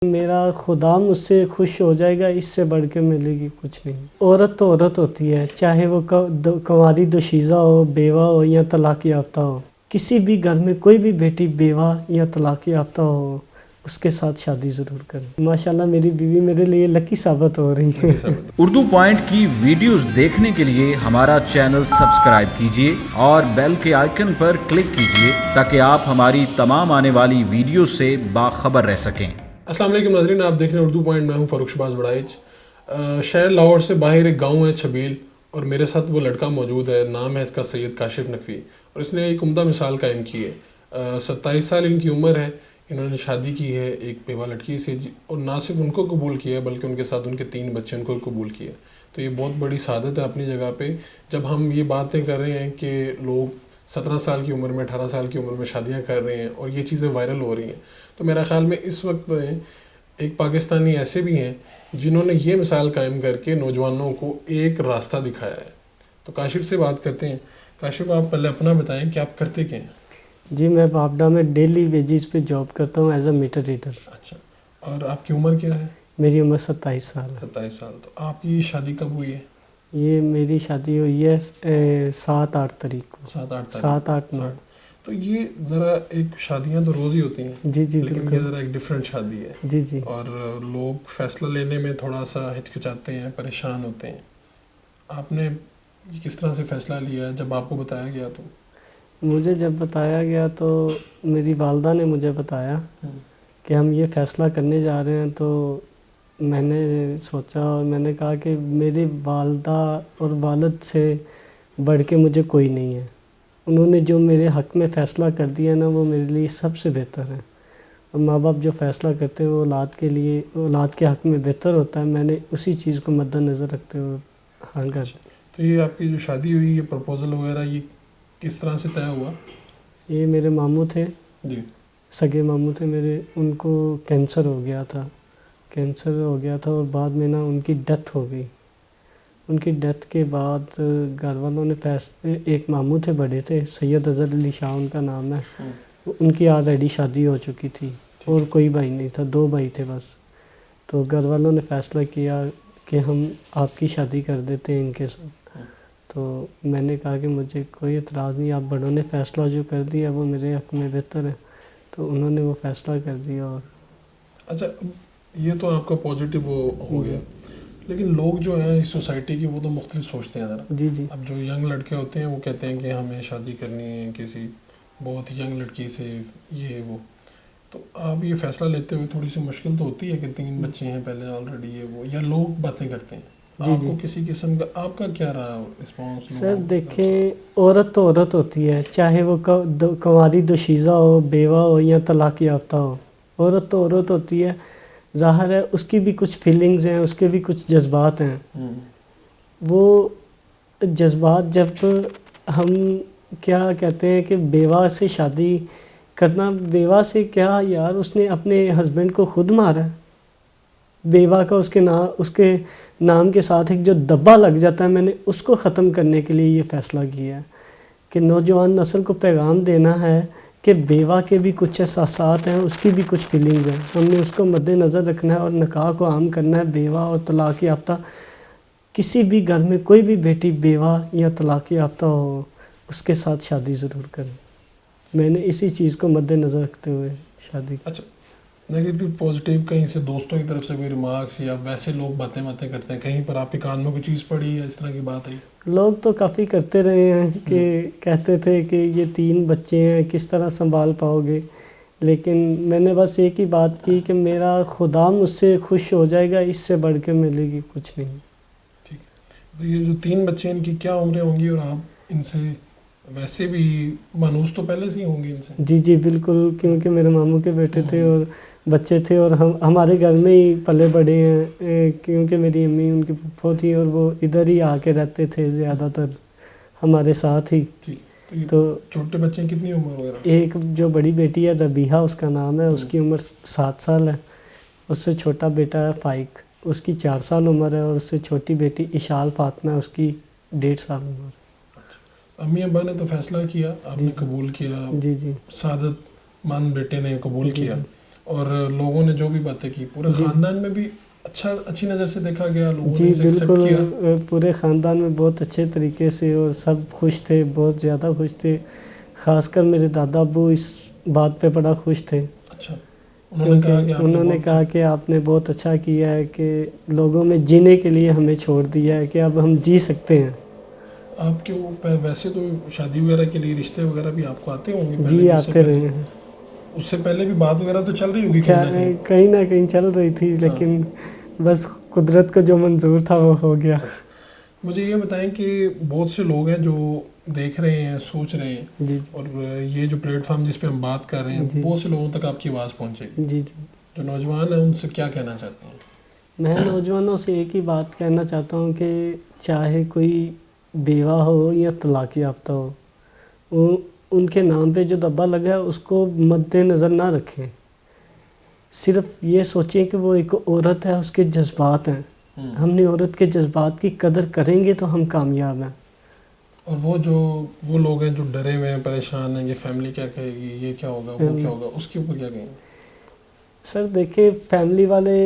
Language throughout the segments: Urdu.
میرا خدا مجھ سے خوش ہو جائے گا، اس سے بڑھ کے ملے گی کچھ نہیں۔ عورت تو عورت ہوتی ہے، چاہے وہ کنواری دوشیزہ ہو، بیوہ ہو یا طلاق یافتہ ہو۔ کسی بھی گھر میں کوئی بھی بیٹی بیوہ یا طلاق یافتہ ہو، اس کے ساتھ شادی ضرور کریں۔ ماشاءاللہ میری بیوی میرے لیے لکی ثابت ہو رہی ہے۔ اردو پوائنٹ کی ویڈیوز دیکھنے کے لیے ہمارا چینل سبسکرائب کیجئے اور بیل کے آئیکن پر کلک کیجئے تاکہ آپ ہماری تمام آنے والی ویڈیوز سے باخبر رہ سکیں۔ السلام علیکم ناظرین، آپ دیکھ رہے ہیں اردو پوائنٹ، میں ہوں فاروق شہباز بڑائچ۔ شہر لاہور سے باہر ایک گاؤں ہے چھبیل، اور میرے ساتھ وہ لڑکا موجود ہے، نام ہے اس کا سید کاشف نقوی، اور اس نے ایک عمدہ مثال قائم کی ہے۔ 27 سال ان کی عمر ہے، انہوں نے شادی کی ہے ایک بیوہ لڑکی سے، اور نہ صرف ان کو قبول کیا ہے بلکہ ان کے ساتھ ان کے 3 بچے ان کو قبول کیا۔ تو یہ بہت بڑی سعادت ہے اپنی جگہ پہ۔ جب ہم یہ باتیں کر رہے ہیں کہ لوگ 17 سال کی عمر میں، 18 سال کی عمر میں شادیاں کر رہے ہیں اور یہ چیزیں وائرل ہو رہی ہیں، تو میرا خیال میں اس وقت ایک پاکستانی ایسے بھی ہیں جنہوں نے یہ مثال قائم کر کے نوجوانوں کو ایک راستہ دکھایا ہے۔ تو کاشف سے بات کرتے ہیں۔ کاشف، آپ پہلے اپنا بتائیں کہ آپ کرتے کیا ہیں؟ جی، میں بابڈا میں ڈیلی ویجز پہ جاب کرتا ہوں ایز اے میٹر ریڈر۔ اچھا، اور آپ کی عمر کیا ہے؟ میری عمر 27 سال ہے۔ 27 سال۔ تو آپ کی شادی کب ہوئی ہے؟ یہ میری شادی ہوئی ہے 7-8 تاریخ کو۔ 7-8-9۔ تو یہ ذرا ایک شادیاں تو روز ہی ہوتی ہیں، جی جی لیکن بالکل۔ یہ ذرا ایک ڈیفرنٹ شادی ہے، جی جی۔ اور لوگ فیصلہ لینے میں تھوڑا سا ہچکچاتے ہیں، پریشان ہوتے ہیں۔ آپ نے کس طرح سے فیصلہ لیا ہے جب آپ کو بتایا گیا؟ تو مجھے جب بتایا گیا تو میری والدہ نے مجھے بتایا کہ ہم یہ فیصلہ کرنے جا رہے ہیں، تو میں نے سوچا اور میں نے کہا کہ میری والدہ اور والد سے بڑھ کے مجھے کوئی نہیں ہے۔ انہوں نے جو میرے حق میں فیصلہ کر دیا نا، وہ میرے لیے سب سے بہتر ہے۔ اور ماں باپ جو فیصلہ کرتے ہیں وہ اولاد کے لیے، اولاد کے حق میں بہتر ہوتا ہے۔ میں نے اسی چیز کو مد نظر رکھتے ہوئے ہاں کر دیا۔ تو یہ آپ کی جو شادی ہوئی، یہ پرپوزل وغیرہ یہ کس طرح سے طے ہوا؟ یہ میرے ماموں تھے، جی، سگے ماموں تھے میرے، ان کو کینسر ہو گیا تھا اور بعد میں نا ان کی ڈیتھ ہو گئی۔ ان کی ڈیتھ کے بعد گھر والوں نے ایک ماموں تھے، بڑے تھے، سید اظہر علی شاہ ان کا نام ہے، ان کی آلریڈی شادی ہو چکی تھی اور کوئی بھائی نہیں تھا، 2 بھائی تھے بس۔ تو گھر والوں نے فیصلہ کیا کہ ہم آپ کی شادی کر دیتے ہیں ان کے ساتھ۔ تو میں نے کہا کہ مجھے کوئی اعتراض نہیں، آپ بڑوں نے فیصلہ جو کر دیا وہ میرے حق میں بہتر ہے۔ تو انہوں نے وہ فیصلہ کر دیا۔ اور اچھا، یہ تو آپ کا پازیٹیو ہو گیا، لیکن لوگ جو ہیں اس سوسائٹی کے، وہ تو مختلف سوچتے ہیں ذرا۔ جی جی۔ اب جو ینگ لڑکے ہوتے ہیں وہ کہتے ہیں کہ ہمیں شادی کرنی ہے کسی بہت ینگ لڑکی سے، یہ وہ۔ تو آپ یہ فیصلہ لیتے ہوئے تھوڑی سی مشکل تو ہوتی ہے کہ 3 بچے ہیں پہلے آلریڈی، یہ وہ، یا لوگ باتیں کرتے ہیں آپ کو کسی قسم کا، آپ کا کیا رہا رسپانس؟ سر دیکھیں، عورت تو عورت ہوتی ہے، چاہے وہ کنواری دوشیزہ ہو، بیوہ ہو یا طلاق یافتہ ہو۔ عورت تو عورت ہوتی ہے، ظاہر ہے اس کی بھی کچھ فیلنگز ہیں، اس کے بھی کچھ جذبات ہیں۔ وہ جذبات جب ہم کیا کہتے ہیں کہ بیوہ سے شادی کرنا، بیوہ سے کیا یار، اس نے اپنے ہسبینڈ کو خود مارا ہے۔ بیوہ کا اس کے نام کے ساتھ ایک جو دبا لگ جاتا ہے، میں نے اس کو ختم کرنے کے لیے یہ فیصلہ کیا ہے کہ نوجوان نسل کو پیغام دینا ہے کہ بیوہ کے بھی کچھ احساسات ہیں، اس کی بھی کچھ فیلنگز ہیں، ہم نے اس کو مد نظر رکھنا ہے اور نکاح کو عام کرنا ہے۔ بیوہ اور طلاق یافتہ، کسی بھی گھر میں کوئی بھی بیٹی بیوہ یا طلاق یافتہ ہو، اس کے ساتھ شادی ضرور کریں۔ میں نے اسی چیز کو مد نظر رکھتے ہوئے شادی کی۔ اچھا، نیگیٹو پازیٹیو کہیں سے دوستوں کی طرف سے کوئی ریمارکس، یا ویسے لوگ باتیں کرتے ہیں، کہیں پر آپ کے کان میں کوئی چیز پڑی یا اس طرح کی بات آئی؟ لوگ تو کافی کرتے رہے ہیں کہ کہتے تھے کہ یہ 3 بچے ہیں، کس طرح سنبھال پاؤ گے، لیکن میں نے بس ایک ہی بات کی کہ میرا خدا مجھ سے خوش ہو جائے گا، اس سے بڑھ کے ملے گی کچھ نہیں۔ ٹھیک ہے، تو یہ جو 3 بچے ہیں، ان کی کیا عمریں ہوں گی، اور آپ ان سے ویسے بھی مانوس تو پہلے سے ہی ہوں گے ان سے؟ جی جی بالکل، کیونکہ میرے ماموں کے بیٹے تھے اور بچے تھے، اور ہمارے گھر میں ہی پلے بڑے ہیں، کیونکہ میری امی ان کی پھپھو تھی اور وہ ادھر ہی آ کے رہتے تھے زیادہ تر ہمارے ساتھ ہی۔ تو چھوٹے بچے کتنی عمر وغیرہ؟ ایک جو بڑی بیٹی ہے ربیحہ اس کا نام ہے، اس کی عمر 7 سال ہے۔ اس سے چھوٹا بیٹا ہے فائق، اس کی 4 سال عمر ہے، اور اس سے چھوٹی بیٹی اشال فاطمہ ہے، اس کی 1.5 سال عمر ہے۔ امی ابا نے تو فیصلہ کیا، آپ نے قبول کیا، جی جی۔ سعادت مند بیٹے نے قبول کیا، اور لوگوں نے جو بھی باتیں کی پورے خاندان میں بھی اچھی نظر سے دیکھا گیا, لوگوں جی نے اسے accept کیا. بالکل, پورے خاندان میں بہت اچھے طریقے سے, اور سب خوش تھے, بہت زیادہ خوش تھے. خاص کر میرے دادا ابو اس بات پہ بڑا خوش تھے. اچھا, انہوں نے کہا کہ آپ نے بہت اچھا کیا ہے کہ لوگوں میں جینے کے لیے ہمیں چھوڑ دیا ہے کہ اب ہم جی سکتے ہیں. آپ کے ویسے تو شادی وغیرہ کے لیے رشتے وغیرہ بھی آپ کو آتے ہوں گے؟ جی آتے رہے ہیں. اس سے پہلے بھی بات وغیرہ تو چل رہی ہوگی کہیں نہ کہیں چل رہی تھی, لیکن بس قدرت کو جو منظور تھا وہ ہو گیا. مجھے یہ بتائیں کہ بہت سے لوگ ہیں جو دیکھ رہے ہیں, سوچ رہے ہیں, جی اور یہ جو پلیٹ فارم جس پہ ہم بات کر رہے ہیں بہت سے لوگوں تک آپ کی آواز پہنچے گی. جی جی, جو نوجوان ہیں ان سے کیا کہنا چاہتے ہیں؟ میں نوجوانوں سے ایک ہی بات کہنا چاہتا ہوں کہ چاہے کوئی بیوہ ہو یا طلاق یافتہ ہو, وہ ان کے نام پہ جو دبا لگا ہے اس کو مد نظر نہ رکھیں. صرف یہ سوچیں کہ وہ ایک عورت ہے, اس کے جذبات ہیں. ہم نے عورت کے جذبات کی قدر کریں گے تو ہم کامیاب ہیں. اور وہ لوگ ہیں جو ڈرے ہوئے ہیں, پریشان ہیں کہ فیملی کیا کہے گی, یہ کیا ہوگا, وہ کیا ہوگا, اس کے اوپر کیا کہیں گے؟ سر دیکھیں, فیملی والے,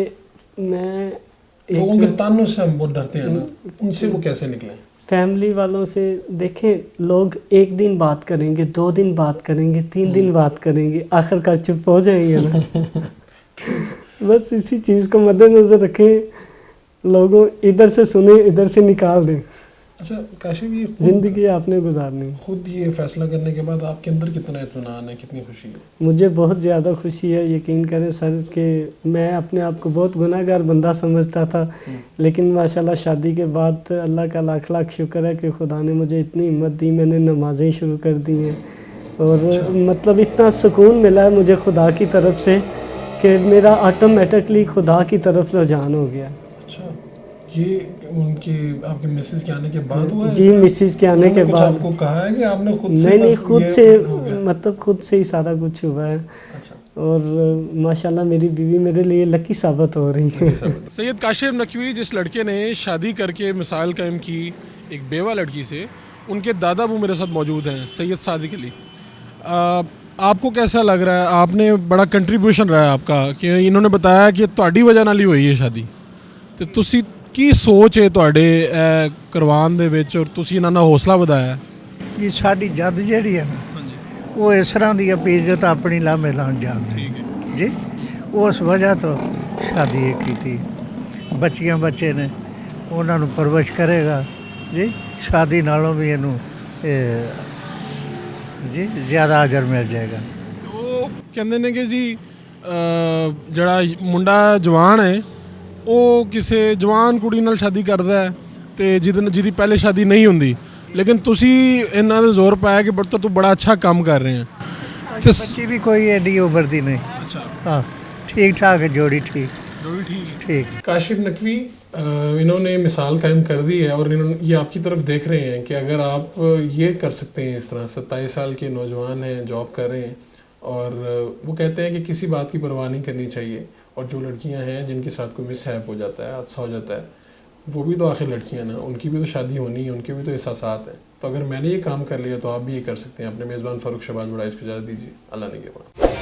میں لوگوں کے تانوں سے ہم بہت ڈرتے ہیں نا, ان سے وہ کیسے نکلیں؟ فیملی والوں سے دیکھیں, لوگ ایک دن بات کریں گے, 2 دن بات کریں گے, 3 دن بات کریں گے, آخر کار چپ ہو جائیں گے نا. بس اسی چیز کو مد نظر رکھیں, لوگوں ادھر سے سنیں, ادھر سے نکال دیں. اچھا کاشف, یہ زندگی آپ نے گزارنی. خود یہ فیصلہ کرنے کے بعد آپ کے اندر کتنا اطمینان ہے, کتنی خوشی ہے؟ مجھے بہت زیادہ خوشی ہے. یقین کریں سر کہ میں اپنے آپ کو بہت گناہ گار بندہ سمجھتا تھا, لیکن ماشاءاللہ شادی کے بعد اللہ کا لاکھ لاکھ شکر ہے کہ خدا نے مجھے اتنی ہمت دی, میں نے نمازیں شروع کر دی ہیں, اور مطلب اتنا سکون ملا ہے مجھے خدا کی طرف سے کہ میرا آٹومیٹکلی خدا کی طرف رجحان ہو گیا. اچھا, یہ ان کی آپ کے مسز کے آنے کے بعد ہوا ہے؟ جی مسز کے آنے کے بعد. آپ کو کہا ہے کہ آپ نے خود سے؟ نہیں, خود سے, مطلب خود سے ہی سارا کچھ ہوا ہے. اور ماشاءاللہ میری بیوی میرے لیے لکی ثابت ہو رہی ہے. سید کاشف نقوی جس لڑکے نے شادی کر کے مثال قائم کی ایک بیوہ لڑکی سے, ان کے دادا ابو میرے ساتھ موجود ہیں, سید صادق علی. آپ کو کیسا لگ رہا ہے؟ آپ نے بڑا کنٹریبیوشن رہا ہے آپ کا, کہ انہوں نے بتایا کہ تہاڈی وجہ نال ہی ہوئی ہے شادی, تو تسی کی سوچ ہے تہاڈے کروان دے وچ, اور تسی انہاں دا حوصلہ ودایا؟ جی ساڈی جد جہڑی ہے نا وہ اس طرح دی عزت اپنی لامے لان جانتے جی, اس وجہ تو شادی کی تھی. بچیاں بچے نے انہاں نوں پرورش کرے گا جی, شادی نالوں بھی اینوں جی زیادہ اجر مل جائے گا. وہ کہندے نے کہ جی جڑا منڈا جوان ہے وہ کسی جوان کڑی نال شادی کردا ہے تے جدی پہلے شادی نہیں ہوندی, لیکن تسی انہاں دے زور پایا کہ بڑا تو بڑا اچھا کام کر رہے ہیں. بچی بھی کوئی ایڈی عمر دی نہیں. اچھا, ہاں ٹھیک ٹھاک ہے, جوڑی ٹھیک ٹھیک. کاشف نقوی انہوں نے مثال قائم کر دی ہے, اور یہ آپ کی طرف دیکھ رہے ہیں کہ اگر آپ یہ کر سکتے ہیں, اس طرح 27 سال کے نوجوان ہیں, جاب کر رہے ہیں, اور وہ کہتے ہیں کہ کسی بات کی پرواہ نہیں کرنی چاہیے, اور جو لڑکیاں ہیں جن کے ساتھ کوئی مس ہیپ ہو جاتا ہے, حادثہ ہو جاتا ہے, وہ بھی تو آخر لڑکیاں نا, ان کی بھی تو شادی ہونی ہے, ان کے بھی تو احساسات ہیں. تو اگر میں نے یہ کام کر لیا تو آپ بھی یہ کر سکتے ہیں. اپنے میزبان فاروق شہباز بڑائچ کو اجازت دیجیے. اللہ نگہبان.